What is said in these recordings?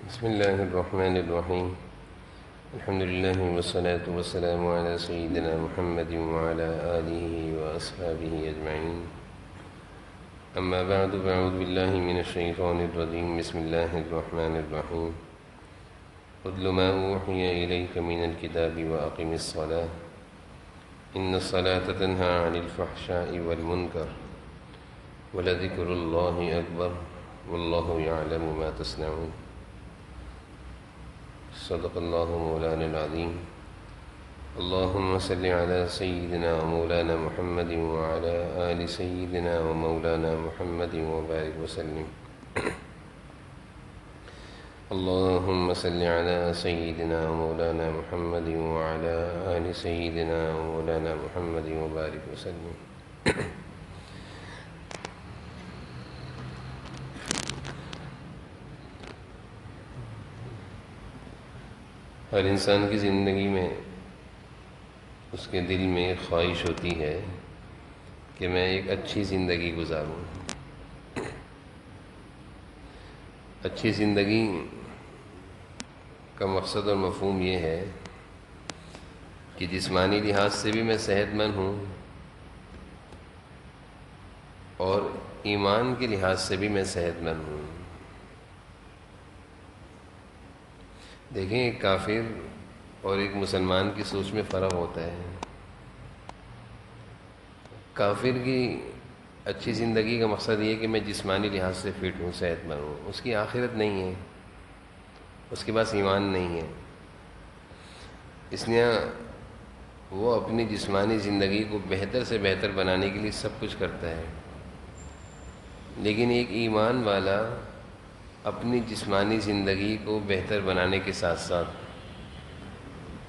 بسم الله الرحمن الرحيم. الحمد لله والصلاة والسلام على سيدنا محمد وعلى آله وأصحابه أجمعين. أما بعد فأعوذ بالله من الشيطان الرجيم. بسم الله الرحمن الرحيم. اتل ما أوحي إليك من الكتاب وأقم الصلاة إن الصلاة تنهى عن الفحشاء والمنكر ولذكر الله أكبر والله يعلم ما تصنعون. صدق الله مولانا العظيم. اللهم صل على سيدنا ومولانا محمد وعلى آل سيدنا ومولانا محمد وبارك وسلم. اللهم صل على سيدنا ومولانا محمد وعلى آل سيدنا ومولانا محمد وبارك وسلم. ہر انسان کی زندگی میں اس کے دل میں ایک خواہش ہوتی ہے کہ میں ایک اچھی زندگی گزاروں. اچھی زندگی کا مقصد اور مفہوم یہ ہے کہ جسمانی لحاظ سے بھی میں صحت مند ہوں اور ایمان کے لحاظ سے بھی میں صحت مند ہوں. دیکھیں، ایک کافر اور ایک مسلمان کی سوچ میں فرق ہوتا ہے. کافر کی اچھی زندگی کا مقصد یہ ہے کہ میں جسمانی لحاظ سے فٹ ہوں، صحت مند ہوں. اس کی آخرت نہیں ہے، اس کے پاس ایمان نہیں ہے، اس لیے وہ اپنی جسمانی زندگی کو بہتر سے بہتر بنانے کے لیے سب کچھ کرتا ہے. لیکن ایک ایمان والا اپنی جسمانی زندگی کو بہتر بنانے کے ساتھ ساتھ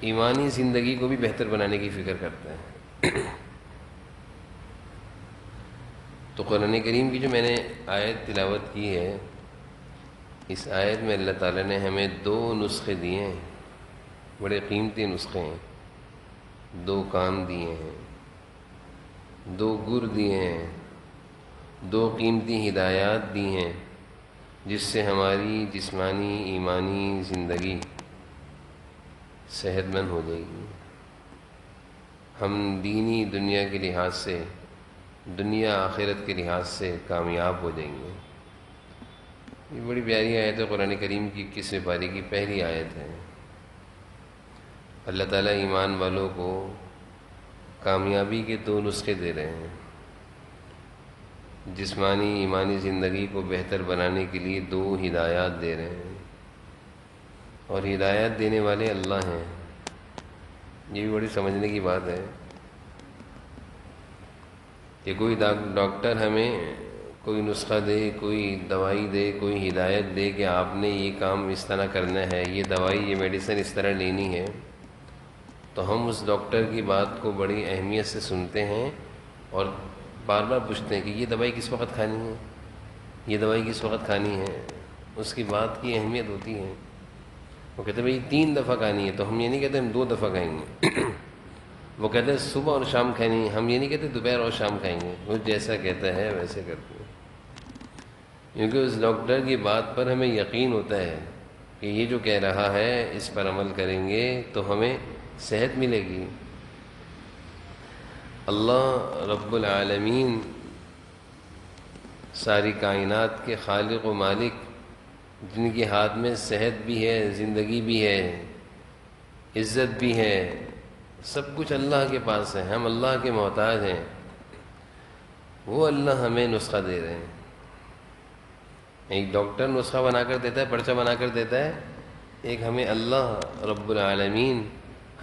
ایمانی زندگی کو بھی بہتر بنانے کی فکر کرتا ہے. تو قرآن کریم کی جو میں نے آیت تلاوت کی ہے، اس آیت میں اللہ تعالیٰ نے ہمیں دو نسخے دیے ہیں، بڑے قیمتی نسخے ہیں. دو کام دیے ہیں، دو گر دیے ہیں، دو قیمتی ہدایات دی ہیں جس سے ہماری جسمانی ایمانی زندگی صحت مند ہو جائے گی. ہم دینی دنیا کے لحاظ سے، دنیا آخرت کے لحاظ سے کامیاب ہو جائیں گے. یہ بڑی پیاری آیت ہے قرآن کریم کی 21ویں پارے کی پہلی آیت ہے. اللہ تعالیٰ ایمان والوں کو کامیابی کے دو نسخے دے رہے ہیں. جسمانی ایمانی زندگی کو بہتر بنانے کے لیے دو ہدایات دے رہے ہیں، اور ہدایات دینے والے اللہ ہیں. یہ بھی بڑی سمجھنے کی بات ہے کہ کوئی ڈاکٹر ہمیں کوئی نسخہ دے، کوئی دوائی دے، کوئی ہدایت دے کہ آپ نے یہ کام اس طرح کرنا ہے، یہ دوائی یہ میڈیسن اس طرح لینی ہے، تو ہم اس ڈاکٹر کی بات کو بڑی اہمیت سے سنتے ہیں اور بار بار پوچھتے ہیں کہ یہ دوائی کس وقت کھانی ہے، یہ دوائی کس وقت کھانی ہے. اس کی بات کی اہمیت ہوتی ہے. وہ کہتے ہیں بھائی 3 دفعہ کھانی ہے، تو ہم یہ نہیں کہتے ہم 2 دفعہ کھائیں گے. وہ کہتے ہیں صبح اور شام کھانی ہے، ہم یہ نہیں کہتے دوپہر اور شام کھائیں گے. وہ جیسا کہتا ہے ویسے کرتے ہیں، کیونکہ اس ڈاکٹر کی بات پر ہمیں یقین ہوتا ہے کہ یہ جو کہہ رہا ہے اس پر عمل کریں گے تو ہمیں صحت ملے گی. اللہ رب العالمین ساری کائنات کے خالق و مالک، جن کے ہاتھ میں صحت بھی ہے، زندگی بھی ہے، عزت بھی ہے، سب کچھ اللہ کے پاس ہے، ہم اللہ کے محتاج ہیں. وہ اللہ ہمیں نسخہ دے رہے ہیں. ایک ڈاکٹر نسخہ بنا کر دیتا ہے، پرچہ بنا کر دیتا ہے، ایک ہمیں اللہ رب العالمین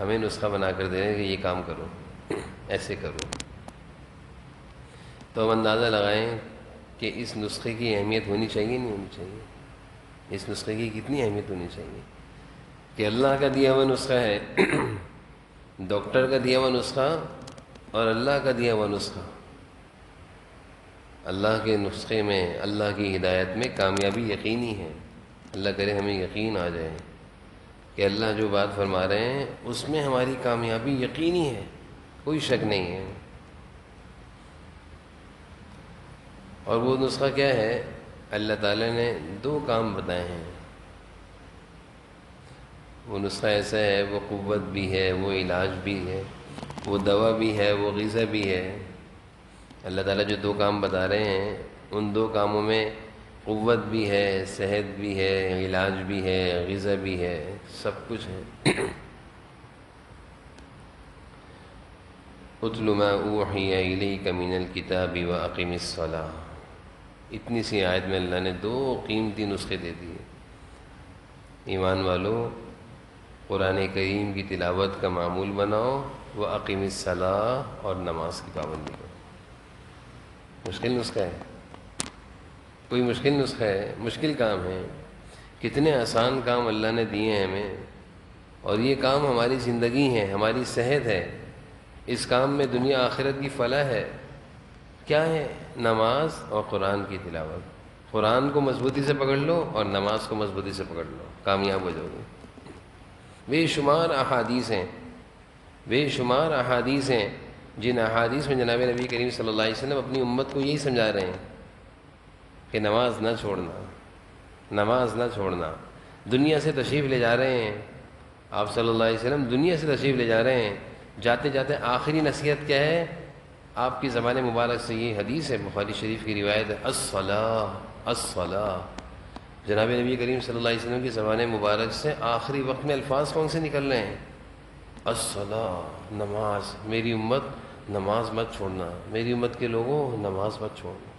ہمیں نسخہ بنا کر دے رہے ہیں کہ یہ کام کرو، ایسے کرو. تو ہم اندازہ لگائیں کہ اس نسخے کی اہمیت ہونی چاہیے نہیں ہونی چاہیے. اس نسخے کی کتنی اہمیت ہونی چاہیے کہ اللہ کا دیا ہوا نسخہ ہے، ڈاکٹر کا دیا ہوا نسخہ اور اللہ کا دیا ہوا نسخہ. اللہ کے نسخے میں، اللہ کی ہدایت میں کامیابی یقینی ہے. اللہ کرے ہمیں یقین آ جائے کہ اللہ جو بات فرما رہے ہیں اس میں ہماری کامیابی یقینی ہے، کوئی شک نہیں ہے. اور وہ نسخہ کیا ہے؟ اللہ تعالیٰ نے 2 کام بتائے ہیں وہ نسخہ ایسا ہے، وہ قوت بھی ہے، وہ علاج بھی ہے، وہ دوا بھی ہے، وہ غذا بھی ہے۔ اللہ تعالیٰ جو دو کام بتا رہے ہیں ان دو کاموں میں قوت بھی ہے، صحت بھی ہے، علاج بھی ہے، غذا بھی ہے، سب کچھ ہے۔ اتل ما اوحی الیک من الکتاب واقم الصلاۃ، اتنی سی آیت میں اللہ نے دو قیمتی نسخے دے دیے۔ ایمان والو، قرآن کریم کی تلاوت کا معمول بناؤ، واقم الصلاۃ، اور نماز کی پابندی کرو۔ مشکل نسخہ ہے؟ کوئی مشکل نسخہ ہے؟ مشکل کام ہے؟ کتنے آسان کام اللہ نے دیے ہیں ہمیں، اور یہ کام ہماری زندگی ہے، ہماری صحت ہے، اس کام میں دنیا آخرت کی فلاح ہے۔ کیا ہے؟ نماز اور قرآن کی تلاوت۔ قرآن کو مضبوطی سے پکڑ لو اور نماز کو مضبوطی سے پکڑ لو، کامیاب ہو جاؤ گے۔ بے شمار احادیث ہیں، بے شمار احادیث ہیں، جن احادیث میں جناب نبی کریم صلی اللہ علیہ وسلم اپنی امت کو یہی سمجھا رہے ہیں کہ نماز نہ چھوڑنا، نماز نہ چھوڑنا۔ دنیا سے تشریف لے جا رہے ہیں آپ صلی اللہ علیہ وسلم، دنیا سے تشریف لے جا رہے ہیں، جاتے جاتے آخری نصیحت کیا ہے آپ کی زبان مبارک سے؟ یہ حدیث ہے، بخاری شریف کی روایت ہے، الصلاۃ الصلاۃ۔ جناب نبی کریم صلی اللہ علیہ وسلم کی زبان مبارک سے آخری وقت میں الفاظ کون سے نکل رہے ہیں؟ الصلاۃ، نماز۔ میری امت نماز مت چھوڑنا، میری امت کے لوگوں نماز مت چھوڑنا۔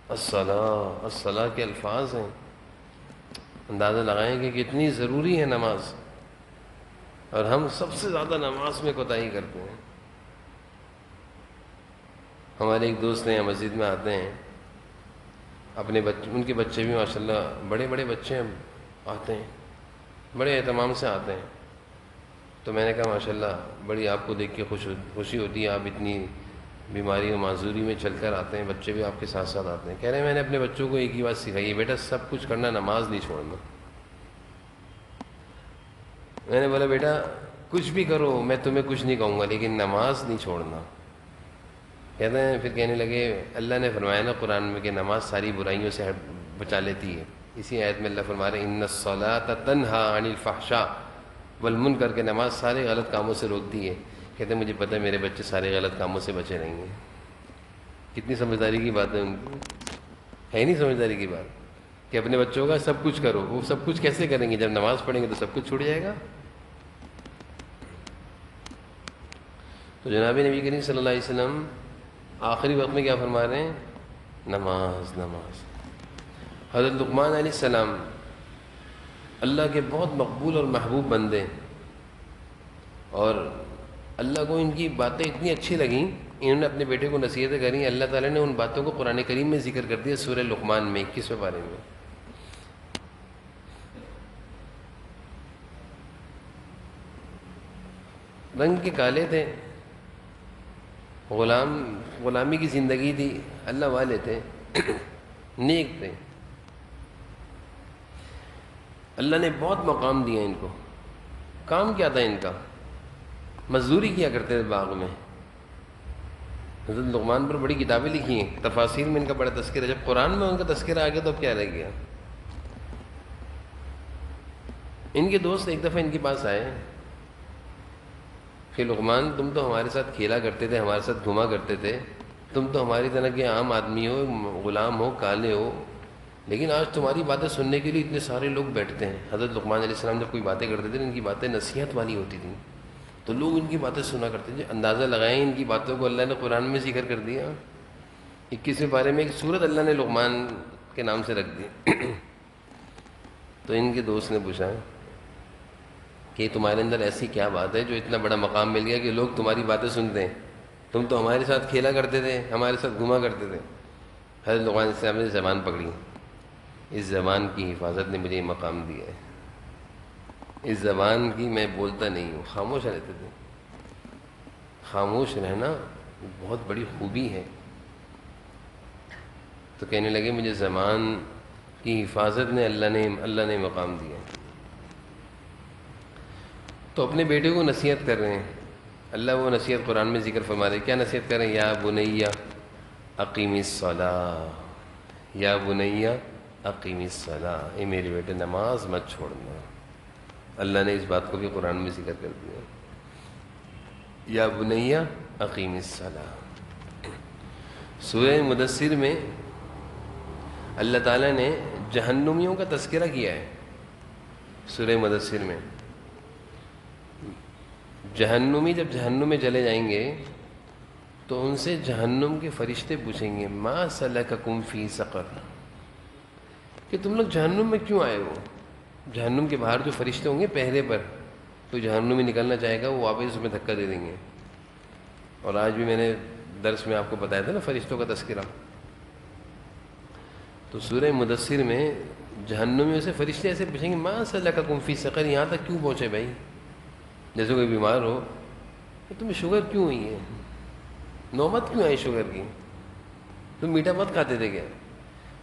الصلاۃ، الصلاۃ کے الفاظ ہیں، اندازہ لگائیں کہ کتنی ضروری ہے نماز، اور ہم سب سے زیادہ نماز میں کوتاہی کرتے ہیں۔ ہمارے ایک دوست ہیں، مسجد میں آتے ہیں، اپنے بچے، ان کے بچے بھی ماشاءاللہ بڑے بڑے بچے آتے ہیں، بڑے اہتمام سے آتے ہیں۔ تو میں نے کہا ماشاءاللہ بڑی آپ کو دیکھ کے خوشی ہوتی ہے، آپ اتنی بیماری و معذوری میں چل کر آتے ہیں، بچے بھی آپ کے ساتھ ساتھ آتے ہیں۔ کہہ رہے ہیں میں نے اپنے بچوں کو ایک ہی بات سکھائی ہے، بیٹا سب کچھ کرنا، نماز نہیں چھوڑنا۔ میں نے بولا بیٹا کچھ بھی کرو، میں تمہیں کچھ نہیں کہوں گا، لیکن نماز نہیں چھوڑنا۔ کہتے ہیں پھر کہنے لگے اللہ نے فرمایا نا قرآن میں کہ نماز ساری برائیوں سے بچا لیتی ہے۔ اسی آیت میں اللہ فرما رہے ہیں ان الصلاۃ تنہی عن الفحشاء والمنکر، کہ نماز سارے غلط کاموں سے روکتی ہے۔ کہتے ہیں مجھے پتہ ہے میرے بچے سارے غلط کاموں سے بچے رہیں گے۔ کتنی سمجھداری کی بات ہے ان کی، ہے نہیں سمجھداری کی بات کہ اپنے بچوں کا سب کچھ کرو۔ وہ سب کچھ کیسے کریں گے؟ جب نماز پڑھیں گے تو سب کچھ چھوٹ جائے گا۔ تو جناب نبی کریم صلی اللہ علیہ وسلم آخری وقت میں کیا فرما رہے ہیں؟ نماز، نماز۔ حضرت لقمان علیہ السلام اللہ کے بہت مقبول اور محبوب بندے، اور اللہ کو ان کی باتیں اتنی اچھی لگیں، انہوں نے اپنے بیٹے کو نصیحتیں کریں، اللہ تعالیٰ نے ان باتوں کو قرآن کریم میں ذکر کر دیا، سورہ لقمان میں 21ویں پارے میں۔ رنگ کے کالے تھے، غلامی کی زندگی تھی، اللہ والے تھے، نیک تھے، اللہ نے بہت مقام دیا ان کو۔ کام کیا تھا ان کا؟ مزدوری کیا کرتے تھے باغ میں۔ حضرت لقمان پر بڑی کتابیں لکھی ہیں، تفاسیر میں ان کا بڑا تذکرہ ہے، جب قرآن میں ان کا تذکرہ آ گیا تو اب کیا رہ گیا۔ ان کے دوست ایک دفعہ ان کے پاس آئے کہ لقمان تم تو ہمارے ساتھ کھیلا کرتے تھے، ہمارے ساتھ گھوما کرتے تھے، تم تو ہماری طرح کے عام آدمی ہو، غلام ہو، کالے ہو، لیکن آج تمہاری باتیں سننے کے لیے اتنے سارے لوگ بیٹھتے ہیں۔ حضرت لقمان علیہ السلام جب کوئی باتیں کرتے تھے ان کی باتیں نصیحت والی ہوتی تھیں، تو لوگ ان کی باتیں سنا کرتے تھے۔ اندازہ لگائیں ان کی باتوں کو اللہ نے قرآن میں ذکر کر دیا۔ 21ویں پارے میں ایک سورت اللہ نے لقمان کے نام سے رکھ دی۔ تو ان کے دوست نے پوچھا کہ تمہارے اندر ایسی کیا بات ہے جو اتنا بڑا مقام مل گیا کہ لوگ تمہاری باتیں سنتے ہیں؟ تم تو ہمارے ساتھ کھیلا کرتے تھے، ہمارے ساتھ گھوما کرتے تھے۔ حضرت لقمان علیہ السلام نے زبان پکڑی، اس زبان کی حفاظت نے مجھے یہ مقام دیا ہے، اس زبان کی میں بولتا نہیں ہوں۔ خاموش رہتے تھے۔ خاموش رہنا بہت بڑی خوبی ہے۔ تو کہنے لگے مجھے زبان کی حفاظت نے اللہ نے مقام دیا۔ تو اپنے بیٹے کو نصیحت کر رہے ہیں، اللہ وہ نصیحت قرآن میں ذکر فرما رہے ہیں۔ کیا نصیحت کر رہے ہیں؟ یا بنی اقیم الصلاۃ، یا بنی اقیم الصلاۃ، اے میرے بیٹے نماز مت چھوڑنا۔ اللہ نے اس بات کو بھی قرآن میں ذکر کر دیا، یا بنیا اقیم الصلاۃ۔ سورہ مدثر میں اللہ تعالیٰ نے جہنمیوں کا تذکرہ کیا ہے۔ سورہ مدثر میں جہنمی جب جہنم میں چلے جائیں گے تو ان سے جہنم کے فرشتے پوچھیں گے ما سلککم فی سقر، کہ تم لوگ جہنم میں کیوں آئے ہو؟ جہنم کے باہر جو فرشتے ہوں گے پہرے پر، تو جہنم میں نکلنا چاہے گا وہ واپس اس میں دھکا دے دیں گے۔ اور آج بھی میں نے درس میں آپ کو بتایا تھا نا فرشتوں کا تذکرہ۔ تو سورہ مدثر میں جہنمیوں سے فرشتے ایسے پوچھیں گے ما سلککم فی سقر، یہاں تک کیوں پہنچے بھائی؟ جیسے کوئی بیمار ہو کہ تمہیں شوگر کیوں ہوئی ہے، نوبت کیوں آئی شوگر کی، تم میٹھا مت کھاتے تھے کیا؟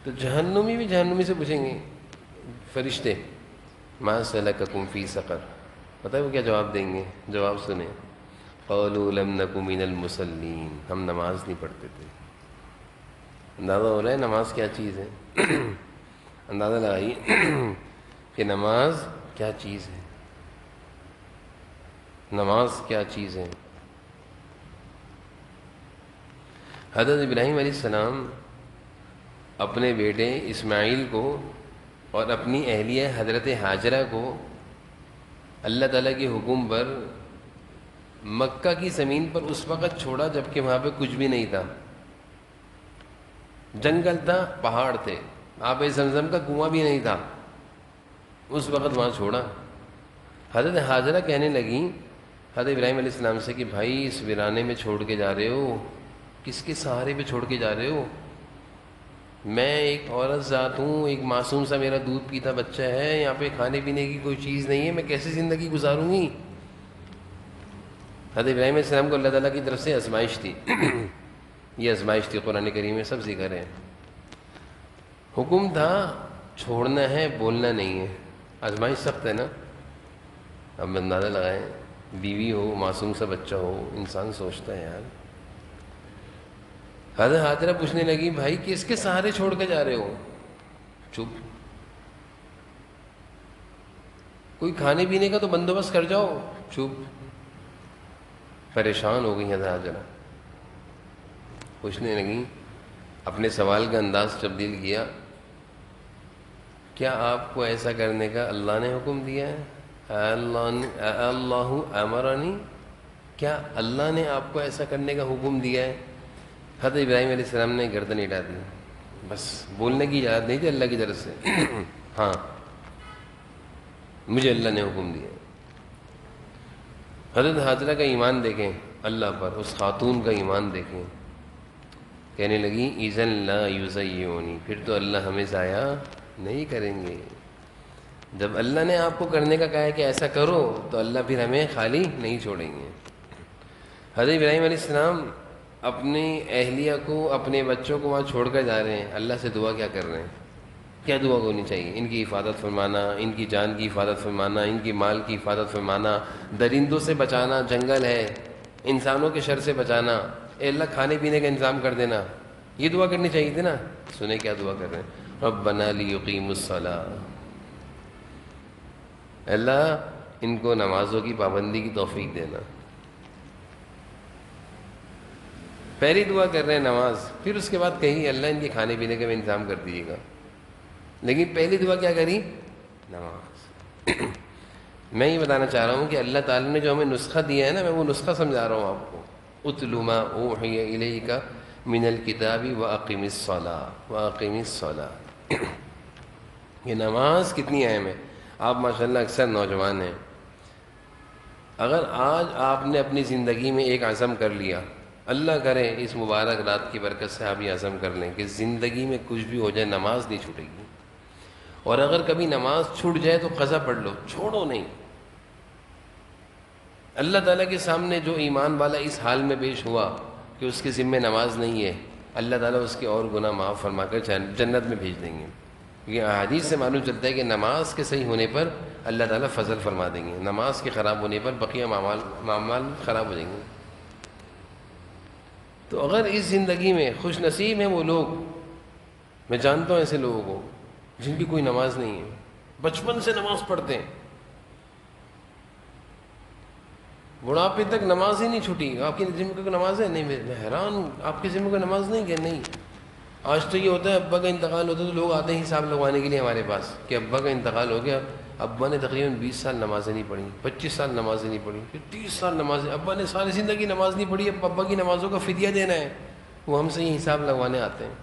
تو جہنمی بھی جہنمی سے پوچھیں گے فرشتے ما سلککم فی سقر، پتہ ہے وہ کیا جواب دیں گے؟ جواب سنیں، قالوا لم نک من المصلین، ہم نماز نہیں پڑھتے تھے۔ اندازہ ہو رہا ہے نماز کیا چیز ہے؟ اندازہ لگائیے کہ نماز کیا چیز ہے، نماز کیا چیز ہے۔ حضرت ابراہیم علیہ السلام اپنے بیٹے اسماعیل کو اور اپنی اہلیہ حضرت ہاجرہ کو اللہ تعالیٰ کے حکم پر مکہ کی زمین پر اس وقت چھوڑا جبکہ وہاں پہ کچھ بھی نہیں تھا، جنگل تھا، پہاڑ تھے، آب زمزم کا کنواں بھی نہیں تھا، اس وقت وہاں چھوڑا۔ حضرت ہاجرہ کہنے لگیں حضرت ابراہیم علیہ السلام سے کہ بھائی اس ویرانے میں چھوڑ کے جا رہے ہو، کس کے سہارے پہ چھوڑ کے جا رہے ہو؟ میں ایک عورت ذات ہوں، ایک معصوم سا میرا دودھ پیتا بچہ ہے، یہاں پہ کھانے پینے کی کوئی چیز نہیں ہے، میں کیسے زندگی گزاروں گی؟ حضرت ابراہیم علیہ السلام کو اللہ تعالیٰ کی طرف سے آزمائش تھی۔ یہ آزمائش تھی، قرآن کریم میں سب ذکر ہے۔ حکم تھا چھوڑنا ہے، بولنا نہیں ہے۔ آزمائش سخت ہے نا، اب اندازہ لگائیں، بیوی ہو، معصوم سا بچہ ہو، انسان سوچتا ہے یار۔ حضرت ہاجرہ پوچھنے لگی بھائی کس کے سہارے چھوڑ کے جا رہے ہو؟ چپ، کوئی کھانے پینے کا تو بندوبست کر جاؤ۔ چپ، پریشان ہو گئی حضرت ہاجرہ، پوچھنے لگی، اپنے سوال کا انداز تبدیل کیا، کیا آپ کو ایسا کرنے کا اللہ نے حکم دیا ہے؟ اللہ امرنی، کیا اللہ نے آپ کو ایسا کرنے کا حکم دیا ہے؟ حضرت ابراہیم علیہ السلام نے گردن اٹھا دی، بس بولنے کی اجازت نہیں تھی اللہ کی طرف سے۔ ہاں مجھے اللہ نے حکم دیا۔ حضرت ہاجرہ کا ایمان دیکھیں اللہ پر، اس خاتون کا ایمان دیکھیں، کہنے لگی اذن لا یضیعونی، پھر تو اللہ ہمیں ضائع نہیں کریں گے۔ جب اللہ نے آپ کو کرنے کا کہا ہے کہ ایسا کرو تو اللہ پھر ہمیں خالی نہیں چھوڑیں گے۔ حضرت ابراہیم علیہ السلام اپنی اہلیہ کو، اپنے بچوں کو وہاں چھوڑ کر جا رہے ہیں، اللہ سے دعا کیا کر رہے ہیں؟ کیا دعا ہونی چاہیے؟ ان کی حفاظت فرمانا، ان کی جان کی حفاظت فرمانا، ان کی مال کی حفاظت فرمانا، درندوں سے بچانا، جنگل ہے، انسانوں کے شر سے بچانا، اے اللہ کھانے پینے کا انتظام کر دینا، یہ دعا کرنی چاہیے تھی نا۔ سنیں کیا دعا کر رہے ہیں، ربنا لیقیموا الصلاۃ، اللہ ان کو نمازوں کی پابندی کی توفیق دینا۔ پہلی دعا کر رہے ہیں نماز، پھر اس کے بعد کہیں اللہ ان کے کھانے پینے کا بھی انتظام کر دیجیے گا، لیکن پہلی دعا کیا کری؟ نماز۔ میں یہ بتانا چاہ رہا ہوں کہ اللہ تعالیٰ نے جو ہمیں نسخہ دیا ہے نا، میں وہ نسخہ سمجھا رہا ہوں آپ کو۔ اتل ما اوحی الیک من الکتاب واقم الصلاۃ واقم الصلاۃ۔ یہ نماز کتنی اہم ہے۔ آپ ماشاءاللہ اکثر نوجوان ہیں، اگر آج آپ نے اپنی زندگی میں ایک عزم کر لیا، اللہ کرے اس مبارک رات کی برکت سے آپ یہ عزم کر لیں کہ زندگی میں کچھ بھی ہو جائے نماز نہیں چھوٹے گی، اور اگر کبھی نماز چھوٹ جائے تو قضا پڑھ لو، چھوڑو نہیں۔ اللہ تعالیٰ کے سامنے جو ایمان والا اس حال میں پیش ہوا کہ اس کے ذمہ نماز نہیں ہے، اللہ تعالیٰ اس کے اور گناہ معاف فرما کر جنت میں بھیج دیں گے۔ یہ احادیث سے معلوم چلتا ہے کہ نماز کے صحیح ہونے پر اللہ تعالیٰ فضل فرما دیں گے، نماز کے خراب ہونے پر بقیہ معامال خراب ہو جائیں گے۔ تو اگر اس زندگی میں خوش نصیب ہیں وہ لوگ، میں جانتا ہوں ایسے لوگوں کو جن کی کوئی نماز نہیں ہے، بچپن سے نماز پڑھتے ہیں، بڑھاپے تک نماز ہی نہیں چھوٹی. آپ کی ذمہ کو نماز ہے؟ نہیں. میں حیران ہوں, آپ کی ذمہ کو نماز نہیں کہ نہیں. آج تو یہ ہوتا ہے ابا کا انتقال ہوتا ہے تو لوگ آتے ہیں حساب لگوانے کے لیے ہمارے پاس کہ ابا کا انتقال ہو گیا, ابا نے تقریباً 20 سال نمازیں نہیں پڑھی, 25 سال نمازیں نہیں پڑھی, پھر 30 سال نمازیں, ابا نے ساری زندگی نماز نہیں پڑھی, اب ابا کی نمازوں کا فدیہ دینا ہے. وہ ہم سے یہ حساب لگوانے آتے ہیں.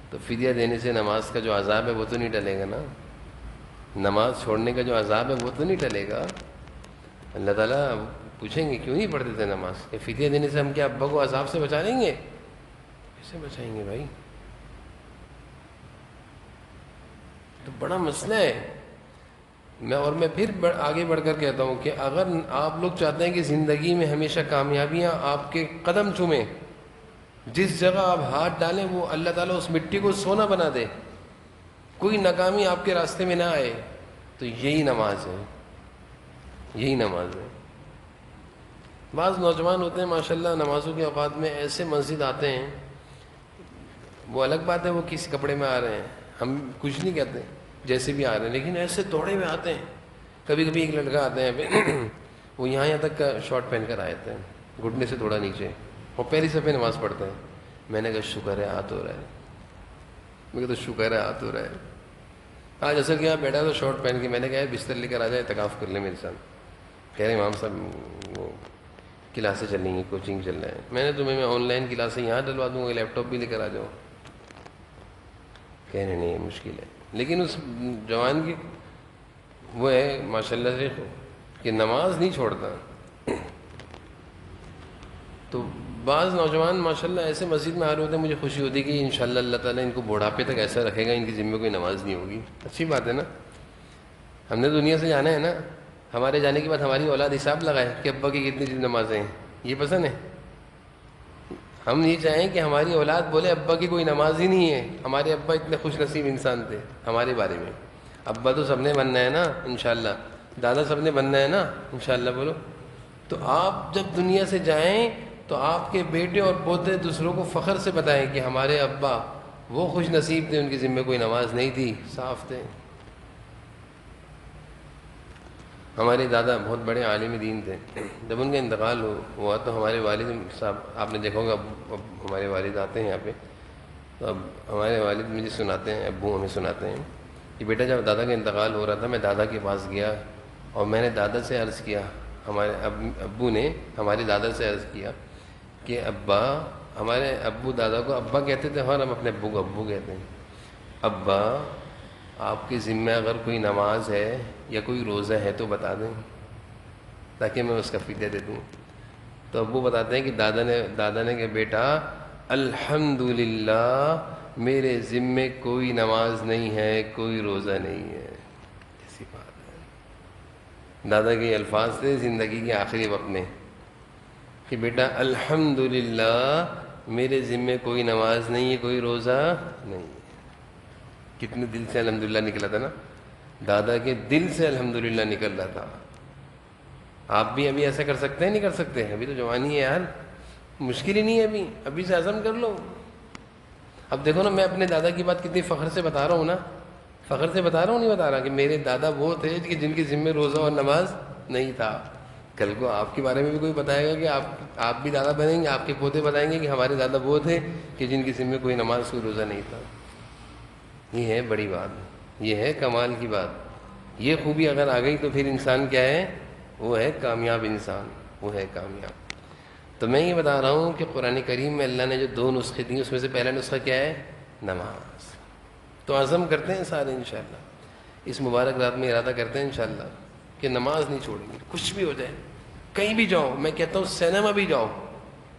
تو فدیہ دینے سے نماز کا جو عذاب ہے وہ تو نہیں ٹلے گا نا, نماز چھوڑنے کا جو عذاب ہے وہ تو نہیں ٹلے گا. اللہ تعالیٰ پوچھیں گے کیوں نہیں پڑھتے تھے نماز, کہ فدیہ دینے سے ہم کیا ابا کو عذاب سے بچا لیں گے؟ کیسے بچائیں گے بھائی؟ تو بڑا مسئلہ ہے. میں پھر آگے بڑھ کر کہتا ہوں کہ اگر آپ لوگ چاہتے ہیں کہ زندگی میں ہمیشہ کامیابیاں آپ کے قدم چومیں, جس جگہ آپ ہاتھ ڈالیں وہ اللہ تعالیٰ اس مٹی کو سونا بنا دے, کوئی ناکامی آپ کے راستے میں نہ آئے, تو یہی نماز ہے, یہی نماز ہے. بعض نوجوان ہوتے ہیں ماشاءاللہ نمازوں کے اوقات میں ایسے مسجد آتے ہیں, وہ الگ بات ہے وہ کس کپڑے میں آ رہے ہیں, ہم کچھ نہیں کہتے, جیسے بھی آ رہے ہیں, لیکن ایسے دوڑے میں آتے ہیں. کبھی کبھی ایک لڑکا آتے ہیں وہ یہاں تک کا شارٹ پہن کر آئے تھے, گھٹنے سے تھوڑا نیچے, اور پہلی صفحے نماز پڑھتے ہیں. میں نے کہا شکر ہے ہاتھ ہو رہا ہے, میں کہا تو شکر ہے ہاتھ ہو رہا ہے. آج اصل کیا بیٹھا تو شارٹ پہن کے, میں نے کہا بستر لے کر آ جائے اعتکاف کر لیں میرے ساتھ. کہہ رہے امام صاحب وہ کلاسیں چل رہی ہیں, کوچنگ چل رہا ہے. میں نے تمہیں آن لائن کلاسیں یہاں ڈلوا دوں گا, لیپ ٹاپ بھی لے کر آ جاؤ. کہنے نہیں مشکل ہے. لیکن اس جوان کی وہ ہے ماشاءاللہ سے کہ نماز نہیں چھوڑتا. تو بعض نوجوان ماشاءاللہ ایسے مسجد میں آ رہے ہوتے ہیں, مجھے خوشی ہوتی ہے کہ انشاءاللہ اللہ تعالیٰ ان کو بڑھاپے تک ایسا رکھے گا, ان کی ذمہ کوئی نماز نہیں ہوگی. اچھی بات ہے نا, ہم نے دنیا سے جانا ہے نا, ہمارے جانے کے بعد ہماری اولاد حساب لگائے کہ ابا کی کتنی نمازیں ہیں. یہ پسند ہے؟ ہم یہ چاہیں کہ ہماری اولاد بولے ابا کی کوئی نماز ہی نہیں ہے. ہمارے ابا اتنے خوش نصیب انسان تھے ہمارے بارے میں. ابا تو سب نے بننا ہے نا انشاءاللہ, دادا سب نے بننا ہے نا انشاءاللہ, بولو. تو آپ جب دنیا سے جائیں تو آپ کے بیٹے اور پوتے دوسروں کو فخر سے بتائیں کہ ہمارے ابا وہ خوش نصیب تھے, ان کی ذمہ کوئی نماز نہیں تھی, صاف تھے. ہمارے دادا بہت بڑے عالم دین تھے. جب ان کا انتقال ہوا تو ہمارے والد صاحب, آپ نے دیکھا ہوگا اب ہمارے والد آتے ہیں یہاں پہ, تو اب ہمارے والد مجھے سناتے ہیں, ابو ہمیں سناتے ہیں کہ بیٹا جب دادا کا انتقال ہو رہا تھا میں دادا کے پاس گیا اور میں نے دادا سے عرض کیا, ہمارے ابو نے ہمارے دادا سے عرض کیا کہ ابا, ہمارے ابو دادا کو ابا کہتے تھے اور ہم اپنے ابو کو ابو کہتے ہیں, ابا آپ کے ذمہ اگر کوئی نماز ہے یا کوئی روزہ ہے تو بتا دیں تاکہ میں اس کا فدیہ دے دوں. تو ابو بتاتے ہیں کہ دادا نے کہ بیٹا الحمدللہ میرے ذمے کوئی نماز نہیں ہے, کوئی روزہ نہیں ہے. ایسی بات ہے. دادا کے الفاظ تھے زندگی کے آخری وقت میں کہ بیٹا الحمدللہ میرے ذمے کوئی نماز نہیں ہے, کوئی روزہ نہیں ہے. کتنے دل سے الحمدللہ نکلا تھا نا, دادا کے دل سے الحمدللہ نکل رہا تھا. آپ بھی ابھی ایسا کر سکتے ہیں نہیں کر سکتے؟ ابھی تو جوانی ہے یار, مشکل ہی نہیں ہے, ابھی سے عزم کر لو. اب دیکھو نا, میں اپنے دادا کی بات کتنی فخر سے بتا رہا ہوں نا, فخر سے بتا رہا ہوں, نہیں بتا رہا کہ میرے دادا وہ تھے کہ جن کے ذمہ روزہ اور نماز نہیں تھا. کل کو آپ کے بارے میں بھی کوئی بتائے گا کہ آپ بھی دادا بنیں گے, آپ کے پوتے بتائیں گے کہ ہمارے دادا وہ تھے کہ جن کے ذمہ کوئی نماز کوئی روزہ نہیں تھا. یہ ہے بڑی بات, یہ ہے کمال کی بات. یہ خوبی اگر آ گئی تو پھر انسان کیا ہے, وہ ہے کامیاب انسان, وہ ہے کامیاب. تو میں یہ بتا رہا ہوں کہ قرآن کریم میں اللہ نے جو 2 نسخے دیے اس میں سے پہلا نسخہ کیا ہے, نماز. تو عزم کرتے ہیں سارے انشاءاللہ, اس مبارک رات میں ارادہ کرتے ہیں انشاءاللہ کہ نماز نہیں چھوڑیں گے, کچھ بھی ہو جائے, کہیں بھی جاؤ. میں کہتا ہوں سینما بھی جاؤ,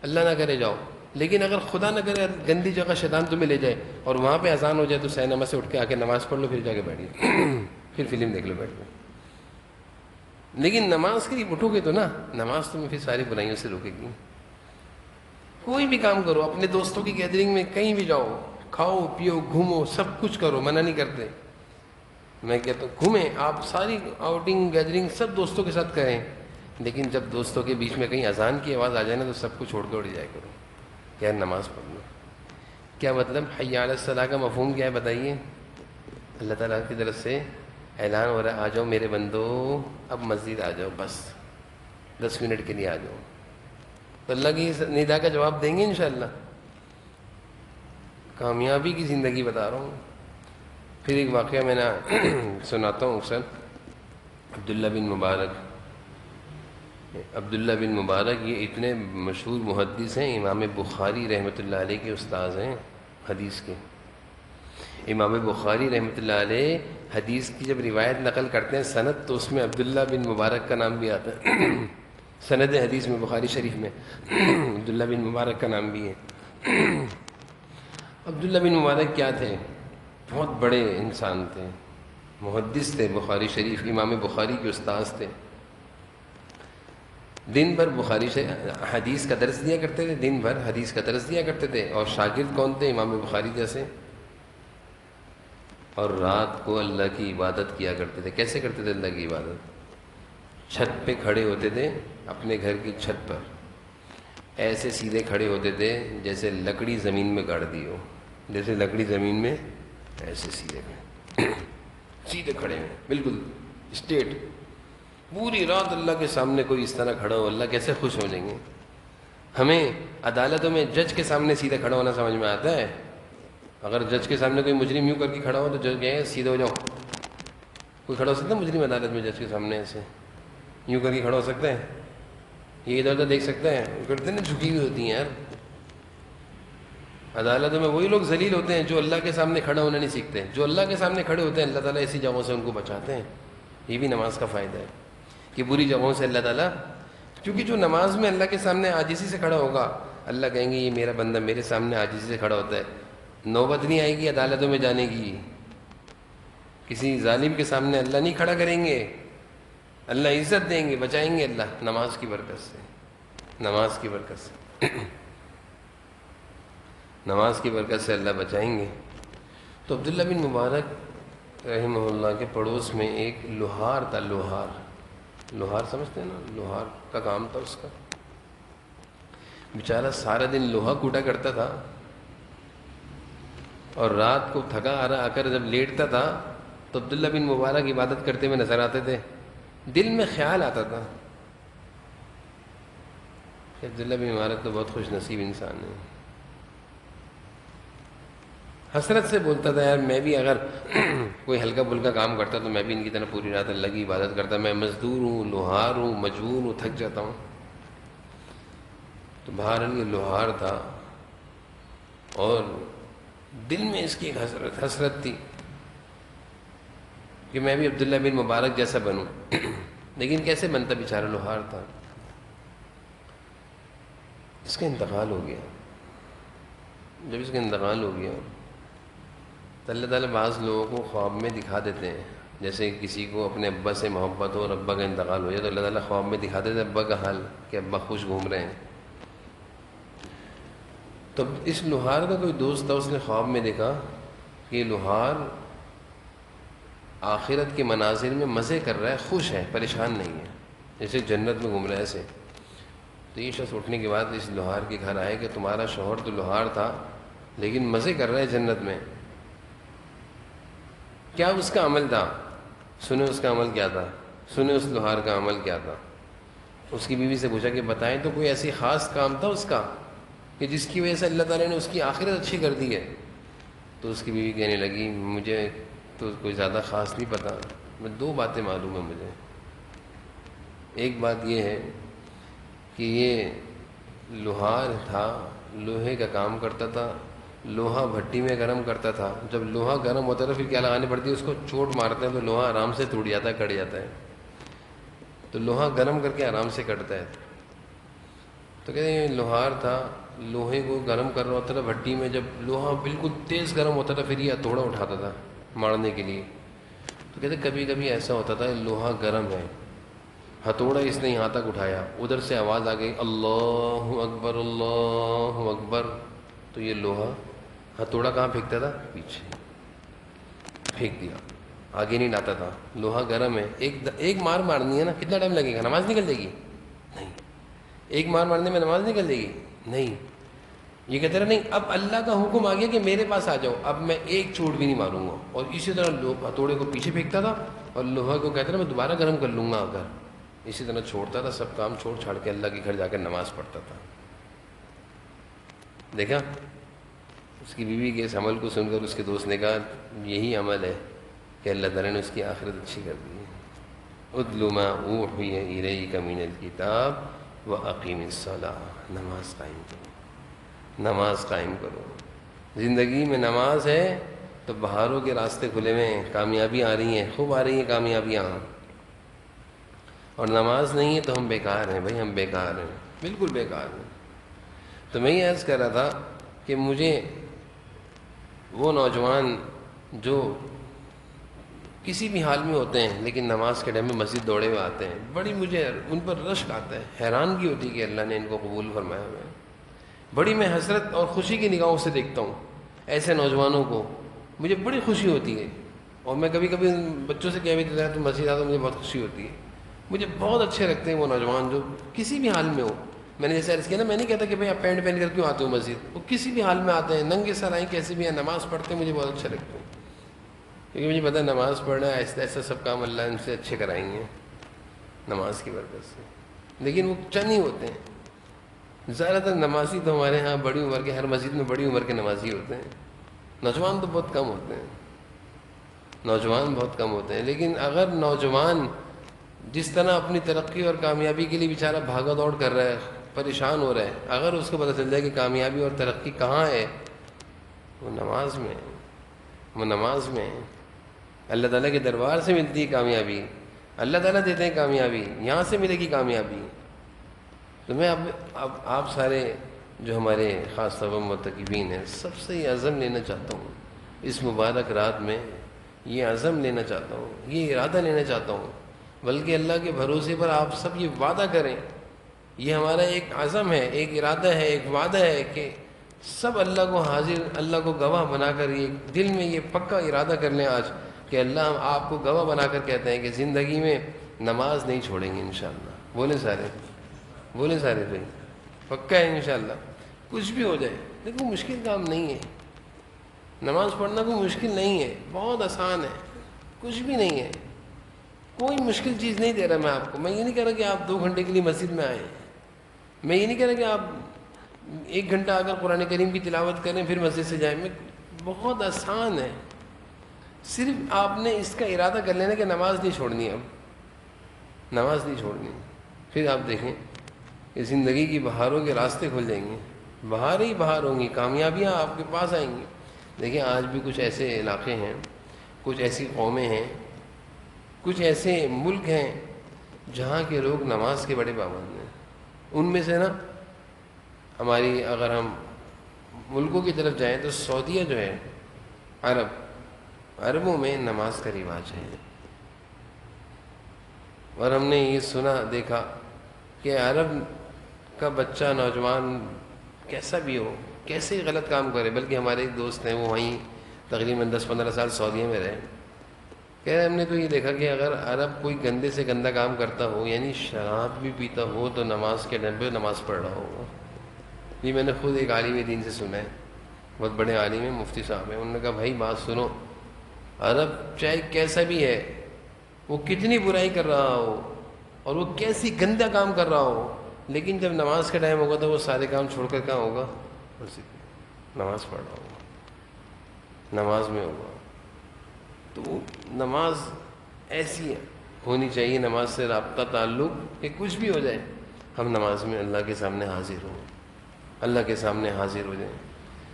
اللہ نہ کرے جاؤ, لیکن اگر خدا نہ کرے گندی جگہ شیطان تمہیں لے جائے اور وہاں پہ اذان ہو جائے تو سینما سے اٹھ کے آ کے نماز پڑھ لو, پھر جا کے بیٹھ گئے, پھر فلم دیکھ لو بیٹھ کے. لیکن نماز کے لیے اٹھو گے تو نا, نماز تمہیں پھر ساری برائیوں سے روکے گی. کوئی بھی کام کرو, اپنے دوستوں کی گیدرنگ میں کہیں بھی جاؤ, کھاؤ پیو گھومو, سب کچھ کرو, منع نہیں کرتے. میں کہتا ہوں گھومیں آپ, ساری آؤٹنگ گیدرنگ سب دوستوں کے ساتھ کریں, لیکن جب دوستوں کے بیچ میں کہیں اذان کی آواز آ جائے نا تو سب کچھ چھوڑ کے اڑ جائے کرو, یار نماز پڑھ لو. کیا مطلب حی علی الصلاۃ کا مفہوم کیا ہے بتائیے؟ اللہ تعالیٰ کی طرف سے اعلان ہو رہا ہے آ جاؤ میرے بندو، اب مسجد آ جاؤ، بس 10 منٹ کے لیے آ جاؤ، تو اللہ کی ندا کا جواب دیں گے انشاءاللہ. کامیابی کی زندگی بتا رہا ہوں. پھر ایک واقعہ میں نے سناتا ہوں اکثر. عبداللہ بن مبارک یہ اتنے مشہور محدث ہیں، امام بخاری رحمۃ اللہ علیہ کے استاذ ہیں حدیث کے. امام بخاری رحمۃ اللہ علیہ حدیث کی جب روایت نقل کرتے ہیں سند، تو اس میں عبداللہ بن مبارک کا نام بھی آتا ہے. سند حدیث میں بخاری شریف میں عبداللہ بن مبارک کا نام بھی ہے. عبداللہ بن مبارک کیا تھے؟ بہت بڑے انسان تھے، محدث تھے، بخاری شریف امام بخاری کے استاذ تھے. دن بھر بخاری حدیث کا درس دیا کرتے تھے، دن بھر حدیث کا درس دیا کرتے تھے. اور شاگرد کون تھے؟ امام بخاری جیسے. اور رات کو اللہ کی عبادت کیا کرتے تھے. کیسے کرتے تھے اللہ کی عبادت؟ چھت پہ کھڑے ہوتے تھے، اپنے گھر کی چھت پر ایسے سیدھے کھڑے ہوتے تھے جیسے لکڑی زمین میں گاڑ دی ہو. جیسے لکڑی زمین میں ایسے سیدھے کھڑے ہیں، بالکل اسٹیٹ. پوری رات اللہ کے سامنے کوئی اس طرح کھڑا ہو، اللہ کیسے خوش ہو جائیں گے. ہمیں عدالتوں میں جج کے سامنے سیدھے کھڑا ہونا سمجھ میں آتا ہے. اگر جج کے سامنے کوئی مجرم یوں کر کے کھڑا ہو تو جج کہے سیدھے ہو جاؤ. کوئی کھڑا ہو سکتا ہے مجرم عدالت میں جج کے سامنے ایسے یوں کر کے کھڑا ہو سکتا ہے؟ یہ ادھر ادھر دیکھ سکتا ہے؟ کرتے نا، جھکی ہوئی ہوتی ہیں یار. عدالتوں میں وہی لوگ ذلیل ہوتے ہیں جو اللہ کے سامنے کھڑا ہونا نہیں سیکھتے. جو اللہ کے سامنے کھڑے ہوتے ہیں اللہ تعالیٰ ایسی جگہوں سے ان کو بچاتے ہیں. یہ بھی نماز کا فائدہ ہے کہ بری جگہوں سے اللہ تعالیٰ، کیونکہ جو نماز میں اللہ کے سامنے عاجزی سے کھڑا ہوگا، اللہ کہیں گے یہ میرا بندہ میرے سامنے عاجزی سے کھڑا ہوتا ہے. نوبت نہیں آئے گی عدالتوں میں جانے کی. کسی ظالم کے سامنے اللہ نہیں کھڑا کریں گے، اللہ عزت دیں گے، بچائیں گے اللہ نماز کی برکت سے. نماز کی برکت سے نماز کی برکت سے اللہ بچائیں گے. تو عبداللہ بن مبارک رحمہ اللہ کے پڑوس میں ایک لوہار تھا. لوہار سمجھتے ہیں نا؟ لوہار کا کام تھا اس کا. بیچارہ سارا دن لوہا کوٹا کرتا تھا، اور رات کو تھکا آ کر جب لیٹتا تھا تو عبداللہ بن مبارک عبادت کرتے ہوئے نظر آتے تھے. دل میں خیال آتا تھا کہ عبداللہ بن مبارک تو بہت خوش نصیب انسان ہے. حسرت سے بولتا تھا یار میں بھی اگر کوئی ہلکا پھلکا کام کرتا تو میں بھی ان کی طرح پوری رات اللہ کی عبادت کرتا. میں مزدور ہوں، لوہار ہوں، مجبور ہوں، تھک جاتا ہوں. تو بہرحال یہ لوہار تھا اور دل میں اس کی ایک حسرت تھی کہ میں بھی عبداللہ بن مبارک جیسا بنوں. لیکن کیسے بنتا؟ بیچارہ لوہار تھا. اس کا انتقال ہو گیا. جب اس کا انتقال ہو گیا تو اللہ تعالیٰ بعض لوگوں کو خواب میں دکھا دیتے ہیں. جیسے کسی کو اپنے ابا سے محبت ہو اور ابا کا انتقال ہو جائے تو اللہ تعالیٰ خواب میں دکھا دیتے ہیں ابا کا حال کہ ابا خوش گھوم رہے ہیں. تو اس لوہار کا کوئی دوست تھا، اس نے خواب میں دیکھا کہ یہ لوہار آخرت کے مناظر میں مزے کر رہا ہے، خوش ہے، پریشان نہیں ہے، جیسے جنت میں گھوم رہا ہے ایسے. تو یہ شخص اٹھنے کے بعد اس لوہار کے گھر آئے کہ تمہارا شوہر تو لوہار تھا لیکن مزے کر رہا ہے جنت میں. کیا اس کا عمل تھا؟ سنیں اس کا عمل کیا تھا، سنیں اس لوہار کا عمل کیا تھا. اس کی بیوی سے پوچھا کہ بتائیں تو کوئی ایسی خاص کام تھا اس کا کہ جس کی وجہ سے اللہ تعالیٰ نے اس کی آخرت اچھی کر دی ہے. تو اس کی بیوی کہنے لگی مجھے تو کوئی زیادہ خاص نہیں پتہ، میں 2 باتیں معلوم ہیں مجھے. ایک بات یہ ہے کہ یہ لوہار تھا، لوہے کا کام کرتا تھا، لوہا بھٹی میں گرم کرتا تھا. جب لوہا گرم ہوتا ہے تو پھر کیا لگانی پڑتی ہے؟ اس کو چوٹ مارتے ہیں تو لوہا آرام سے ٹوٹ جاتا ہے، کٹ جاتا ہے. تو لوہا گرم کر کے آرام سے کٹتا ہے. تو کہتے ہیں لوہار تھا، لوہے کو گرم کر رہا ہوتا تھا بھٹی میں. جب لوہا بالکل تیز گرم ہوتا تھا پھر یہ ہتھوڑا اٹھاتا تھا مارنے کے لیے. تو کہتے کبھی کبھی ایسا ہوتا تھا لوہا گرم ہے، ہتھوڑا اس نے یہاں تک اٹھایا، ادھر سے آواز آ گئی اللہ اکبر اللہ اکبر. تو یہ لوہا ہتھوڑا کہاں پھینکتا تھا؟ پیچھے پھینک دیا، آگے نہیں لاتا تھا. لوہا گرم ہے، ایک مار مارنی ہے نا، کتنا ٹائم لگے گا؟ نماز نکل جائے گی؟ نہیں. ایک مار مارنے میں نماز نکل جائے گی؟ نہیں. یہ کہتے رہے نہیں اب اللہ کا حکم آ گیا کہ میرے پاس آ جاؤ، اب میں ایک چوٹ بھی نہیں ماروں گا، اور اسی طرح ہتھوڑے کو پیچھے پھینکتا تھا اور لوہا کو کہتا رہا میں دوبارہ گرم کر لوں گا اگر، اسی طرح چھوڑتا تھا، سب کام چھوڑ چھاڑ کے اللہ کے گھر جا کر نماز پڑھتا تھا۔ دیکھا اس کی بیوی کے اس عمل کو سن کر اس کے دوست نے کہا یہی عمل ہے کہ اللہ تعالیٰ نے اس کی آخرت اچھی کر دی ہے۔ اتل ما اوحی الیک من الکتاب واقیم الصلاۃ، نماز قائم کرو، نماز قائم کرو۔ زندگی میں نماز ہے تو بہاروں کے راستے کھلے ہوئے ہیں، کامیابی آ رہی ہیں، خوب آ رہی ہیں کامیابیاں، اور نماز نہیں ہے تو ہم بیکار ہیں بھائی، ہم بیکار ہیں، بالکل بیکار ہیں۔ تو میں یہ عرض کر رہا تھا کہ مجھے وہ نوجوان جو کسی بھی حال میں ہوتے ہیں لیکن نماز کے ٹائم میں مسجد دوڑے ہوئے آتے ہیں، بڑی مجھے ان پر رشک آتا ہے، حیرانگی ہوتی ہے کہ اللہ نے ان کو قبول فرمایا ہوا ہے۔ بڑی میں حسرت اور خوشی کی نگاہوں سے دیکھتا ہوں ایسے نوجوانوں کو، مجھے بڑی خوشی ہوتی ہے، اور میں کبھی کبھی ان بچوں سے کہہ بھی دیتا ہے تو مسجد آتا، مجھے بہت خوشی ہوتی ہے۔ مجھے بہت اچھے لگتے ہیں وہ نوجوان جو کسی بھی حال میں ہو۔ میں نے جیسے عرض کیا نا، میں نہیں کہتا کہ بھائی آپ پینٹ پہن کر کیوں آتے ہو مسجد، وہ کسی بھی حال میں آتے ہیں، ننگے سر آئیں کیسے بھی ہیں، نماز پڑھتے ہیں، مجھے بہت اچھا لگتا ہے، کیونکہ مجھے پتا ہے نماز پڑھنا ایسا ایسا سب کام اللہ ان سے اچھے کرائیں گے نماز کی برکت سے۔ لیکن وہ چند ہی ہوتے ہیں، زیادہ تر نمازی تو ہمارے ہاں بڑی عمر کے، ہر مسجد میں بڑی عمر کے نمازی ہوتے ہیں، نوجوان تو بہت کم ہوتے ہیں، نوجوان بہت کم ہوتے ہیں۔ لیکن اگر نوجوان جس طرح اپنی ترقی اور کامیابی کے لیے بیچارہ بھاگا دوڑ کر رہا ہے، پریشان ہو رہا ہے، اگر اس کو پتہ چل جائے کہ کامیابی اور ترقی کہاں ہے، وہ نماز میں، وہ نماز میں۔ اللہ تعالیٰ کے دربار سے ملتی ہے کامیابی، اللہ تعالیٰ دیتے ہیں کامیابی، یہاں سے ملے گی کامیابی۔ تو میں اب آپ سارے جو ہمارے خاص طور پر متقبین ہیں، سب سے یہ عزم لینا چاہتا ہوں اس مبارک رات میں، یہ عزم لینا چاہتا ہوں، یہ ارادہ لینا چاہتا ہوں، بلکہ اللہ کے بھروسے پر آپ سب یہ وعدہ کریں، یہ ہمارا ایک عزم ہے، ایک ارادہ ہے، ایک وعدہ ہے کہ سب اللہ کو حاضر، اللہ کو گواہ بنا کر یہ دل میں یہ پکا ارادہ کر لیں آج کہ اللہ ہم آپ کو گواہ بنا کر کہتے ہیں کہ زندگی میں نماز نہیں چھوڑیں گے انشاءاللہ۔ بولے سارے، بولے سارے بھائی، پکا ہے انشاءاللہ، کچھ بھی ہو جائے۔ دیکھو مشکل کام نہیں ہے، نماز پڑھنا کوئی مشکل نہیں ہے، بہت آسان ہے، کچھ بھی نہیں ہے، کوئی مشکل چیز نہیں دے رہا میں آپ کو۔ میں یہ نہیں کہہ رہا کہ آپ 2 گھنٹے کے لیے مسجد میں آئیں، میں یہ نہیں کہہ رہا کہ آپ 1 گھنٹہ آ کر قرآن کریم کی تلاوت کریں پھر مسجد سے جائیں، بہت آسان ہے، صرف آپ نے اس کا ارادہ کر لینا کہ نماز نہیں چھوڑنی، اب نماز نہیں چھوڑنی، پھر آپ دیکھیں کہ زندگی کی بہاروں کے راستے کھل جائیں گے، بہار ہی بہار ہوں گی، کامیابیاں آپ کے پاس آئیں گی۔ دیکھیں آج بھی کچھ ایسے علاقے ہیں، کچھ ایسی قومیں ہیں، کچھ ایسے ملک ہیں جہاں کے لوگ نماز کے بڑے پابند ہیں۔ ان میں سے نا ہماری اگر ہم ملکوں کی طرف جائیں تو سعودیہ جو ہے، عربوں میں نماز کا رواج ہے، اور ہم نے یہ سنا دیکھا کہ عرب کا بچہ نوجوان کیسا بھی ہو، کیسے غلط کام کرے، بلکہ ہمارے ایک دوست ہیں وہ وہیں تقریباً 10-15 سال سعودیہ میں رہے، کہہ رہے ہم نے تو یہ دیکھا کہ اگر عرب کوئی گندے سے گندا کام کرتا ہو، یعنی شراب بھی پیتا ہو، تو نماز کے ٹائم پہ نماز پڑھ رہا ہوگا۔ یہ میں نے خود ایک عالم دین سے سنا ہے، بہت بڑے عالم ہیں، مفتی صاحب ہیں، انہوں نے کہا بھائی بات سنو، عرب چاہے کیسا بھی ہے، وہ کتنی برائی کر رہا ہو اور وہ کیسی گندا کام کر رہا ہو، لیکن جب نماز کا ٹائم ہوگا تو وہ سارے کام چھوڑ کر کہاں ہوگا، نماز پڑھ رہا ہوگا، نماز میں ہوگا۔ تو نماز ایسی ہونی چاہیے، نماز سے رابطہ تعلق کہ کچھ بھی ہو جائے ہم نماز میں اللہ کے سامنے حاضر ہوں، اللہ کے سامنے حاضر ہو جائیں۔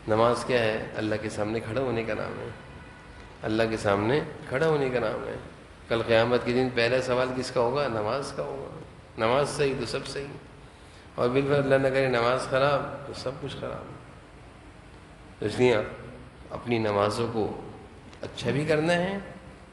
نماز کیا ہے؟ اللہ کے سامنے کھڑا ہونے کا نام ہے، اللہ کے سامنے کھڑا ہونے کا نام ہے۔ کل قیامت کے دن پہلا سوال کس کا ہوگا؟ نماز کا ہوگا۔ نماز صحیح تو سب صحیح، اور بالکل اللہ نہ کرے نماز خراب تو سب کچھ خراب۔ اس لیے اپنی نمازوں کو اچھا بھی کرنا ہے،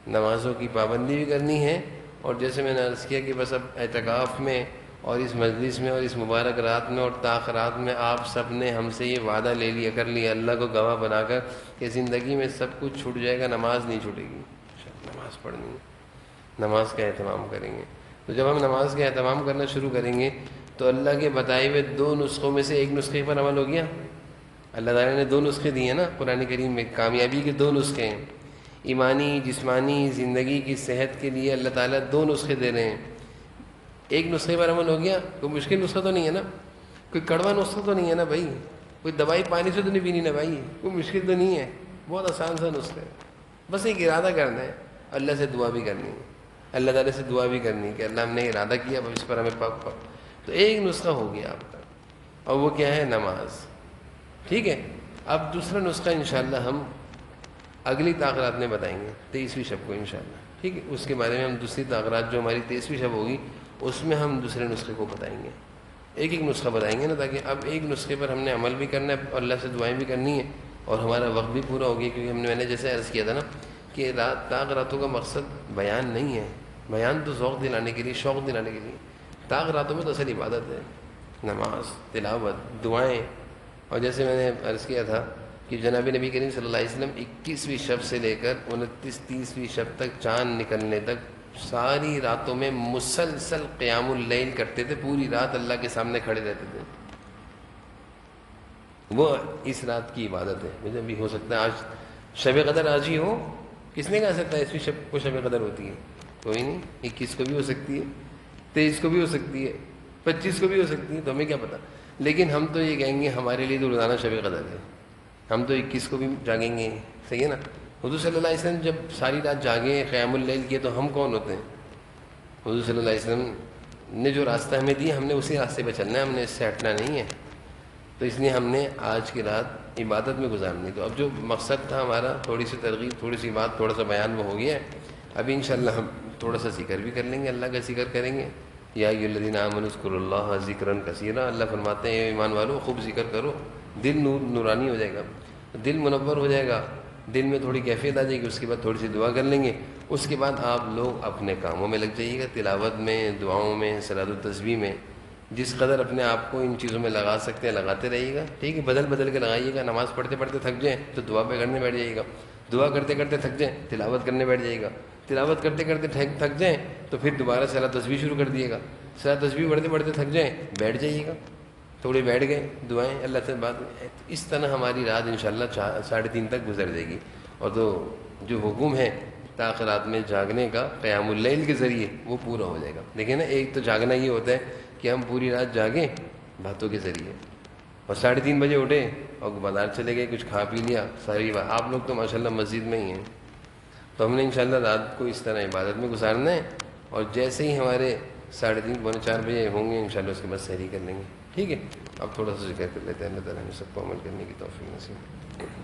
نمازوں کی پابندی بھی کرنی ہے، اور جیسے میں نے عرض کیا کہ بس اب اعتکاف میں اور اس مجلس میں اور اس مبارک رات میں اور تاخرات میں آپ سب نے ہم سے یہ وعدہ لے لیا، کر لیا اللہ کو گواہ بنا کر کہ زندگی میں سب کچھ چھوٹ جائے گا، نماز نہیں چھوٹے گی، نماز پڑھنی ہے، نماز کا اہتمام کریں گے۔ تو جب ہم نماز کا اہتمام کرنا شروع کریں گے تو اللہ کے بتائے ہوئے 2 نسخوں میں سے ایک نسخے پر عمل ہو گیا، اللہ تعالیٰ نے 2 نسخے دیے ہیں نا قرآن کریم میں، کامیابی کے 2 نسخے ہیں، ایمانی جسمانی زندگی کی صحت کے لیے اللہ تعالیٰ 2 نسخے دے رہے ہیں۔ ایک نسخے پر عمل ہو گیا، کوئی مشکل نسخہ تو نہیں ہے نا، کوئی کڑوا نسخہ تو نہیں ہے نا بھائی، کوئی دوائی پانی سے تو نہیں پینی نا بھائی، کوئی مشکل تو نہیں ہے، بہت آسان سا نسخہ ہے، بس ایک ارادہ کرنا ہے، اللہ سے دعا بھی کرنی ہے، اللہ تعالیٰ سے دعا بھی کرنی ہے کہ اللہ ہم نے ارادہ کیا اب اس پر ہمیں پاک پاک، تو ایک نسخہ ہو گیا آپ کا، اور وہ کیا ہے؟ نماز۔ ٹھیک ہے، اب دوسرا نسخہ انشاءاللہ ہم اگلی تاخرات میں بتائیں گے، 23ویں شب کو انشاءاللہ۔ ٹھیک ہے، اس کے بارے میں ہم دوسری تاخرات جو ہماری 23ویں شب ہوگی اس میں ہم دوسرے نسخے کو بتائیں گے، ایک ایک نسخہ بتائیں گے نا، تاکہ اب ایک نسخے پر ہم نے عمل بھی کرنا ہے اور اللہ سے دعائیں بھی کرنی ہے، اور ہمارا وقت بھی پورا ہو گیا، کیونکہ میں نے جیسے عرض کیا تھا نا کہ طاق راتوں کا مقصد بیان نہیں ہے، بیان تو ذوق دلانے کے لیے، شوق دلانے کے لیے، طاق راتوں میں تو اصل عبادت ہے، نماز، تلاوت، دعائیں۔ اور جیسے میں نے عرض کیا تھا کہ جناب نبی کریم صلی اللہ علیہ وسلم 21ویں شب سے لے کر 29-30ویں شب تک، چاند نکلنے تک ساری راتوں میں مسلسل قیام اللیل کرتے تھے، پوری رات اللہ کے سامنے کھڑے رہتے تھے، وہ اس رات کی عبادت ہے۔ مجھے بھی ہو سکتا ہے آج شب قدر آج ہی ہو، کس نے کہا سکتا ہے 20ویں شب کو شب قدر ہوتی ہے؟ کوئی نہیں، 21 کو بھی ہو سکتی ہے، 23 کو بھی ہو سکتی ہے، 25 کو بھی ہو سکتی ہے، تو ہمیں کیا پتہ، لیکن ہم تو یہ کہیں گے ہمارے لیے تو روزانہ شب قدر ہے، ہم تو 21 کو بھی جاگیں گے، صحیح ہے نا؟ حضور صلی اللہ علیہ وسلم جب ساری رات جاگے قیام اللیل کیے تو ہم کون ہوتے ہیں؟ حضور صلی اللہ علیہ وسلم نے جو راستہ ہمیں دیا ہم نے اسی راستے پہ چلنا ہے، ہم نے اس سے ہٹنا نہیں ہے، تو اس لیے ہم نے آج کی رات عبادت میں گزارنی۔ تو اب جو مقصد تھا ہمارا، تھوڑی سی ترغیب، تھوڑی سی بات، تھوڑا سا بیان وہ ہو گیا ہے، ابھی انشاءاللہ ہم تھوڑا سا ذکر بھی کر لیں گے، اللہ کا ذکر کریں گے۔ یا ایھا الذین آمنوا اذکروا اللہ ذکرا کثیرا، اللہ فرماتے ہیں ایمان والو خوب ذکر کرو، دل نورانی ہو جائے گا، دل منور ہو جائے گا، دل میں تھوڑی کیفیت آ جائے گی، اس کے بعد تھوڑی سی دعا کر لیں گے، اس کے بعد آپ لوگ اپنے کاموں میں لگ جائیے گا، تلاوت میں، دعاؤں میں، صلاۃ التسبیح میں، جس قدر اپنے آپ کو ان چیزوں میں لگا سکتے ہیں لگاتے رہیے گا۔ ٹھیک ہے، بدل بدل کے لگائیے گا، نماز پڑھتے پڑھتے تھک جائیں تو دعا پہ کرنے بیٹھ جائیے گا، دعا کرتے کرتے تھک جائیں تلاوت کرنے بیٹھ جائیے گا، تلاوت کرتے کرتے تھک جائیں تو پھر دوبارہ صلاۃ تسبیح شروع کر دیے گا، صلاۃ تسبیح پڑھتے پڑھتے تھک جائیں بیٹھ جائیے گا، تھوڑے بیٹھ گئے دعائیں اللہ سے بات، اس طرح ہماری رات انشاءاللہ 3:30 تک گزر جائے گی، اور تو جو حکم ہے تاخرات میں جاگنے کا قیام اللیل کے ذریعے وہ پورا ہو جائے گا۔ دیکھیں نا، ایک تو جاگنا یہ ہوتا ہے کہ ہم پوری رات جاگیں باتوں کے ذریعے، اور 3:30 بجے اٹھے اور بازار چلے گئے، کچھ کھا پی لیا، ساری بات۔ آپ لوگ تو ماشاءاللہ مسجد میں ہی ہیں، تو ہم نے انشاءاللہ رات کو اس طرح عبادت میں گزارنا ہے، اور جیسے ہی ہمارے 3:30 پونے 4 بجے ہوں گے انشاءاللہ اس کے بعد سحری کر لیں گے۔ ٹھیک ہے، اب تھوڑا سا ذکر کر لیتے ہیں، اللہ تعالیٰ ہمیں سب کو عمل کرنے کی توفیق نصیب۔